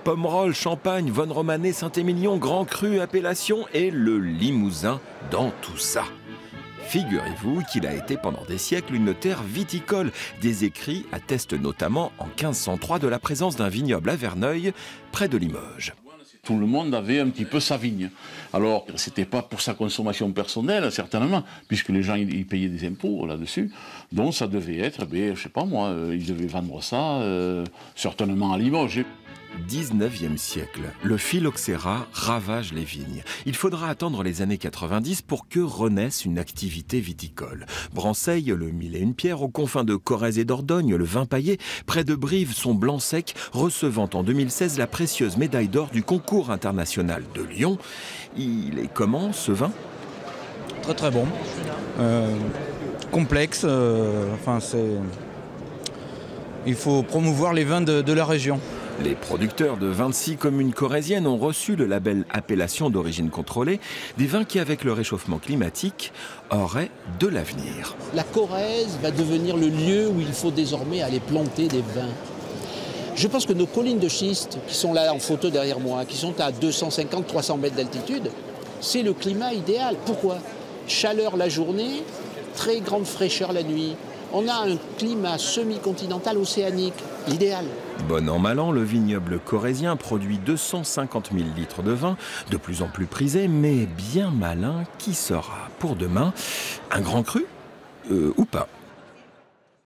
Pomerol, Champagne, Vosne Romanée, Saint-Émilion, Grand Cru, appellation et le Limousin dans tout ça. Figurez-vous qu'il a été pendant des siècles une terre viticole. Des écrits attestent notamment en 1503 de la présence d'un vignoble à Verneuil, près de Limoges. Tout le monde avait un petit peu sa vigne. Alors, c'était pas pour sa consommation personnelle, certainement, puisque les gens ils payaient des impôts là-dessus. Donc, ça devait être, je sais pas moi, ils devaient vendre ça, certainement à Limoges. 19e siècle, le phylloxéra ravage les vignes. Il faudra attendre les années 90 pour que renaisse une activité viticole. Branceil, le Mille et une pierres, aux confins de Corrèze et Dordogne, le vin paillé, près de Brive, son blanc sec, recevant en 2016 la précieuse médaille d'or du concours international de Lyon. Il est comment, ce vin? Très très bon. Complexe, il faut promouvoir les vins de la région. Les producteurs de 26 communes corréziennes ont reçu le label appellation d'origine contrôlée, des vins qui, avec le réchauffement climatique, auraient de l'avenir. La Corrèze va devenir le lieu où il faut désormais aller planter des vins. Je pense que nos collines de schiste, qui sont là en photo derrière moi, qui sont à 250-300 mètres d'altitude, c'est le climat idéal. Pourquoi? Chaleur la journée, très grande fraîcheur la nuit. On a un climat semi-continental océanique, idéal. Bon an mal an, le vignoble corrézien produit 250 000 litres de vin, de plus en plus prisé, mais bien malin, qui sera pour demain un grand cru ou pas?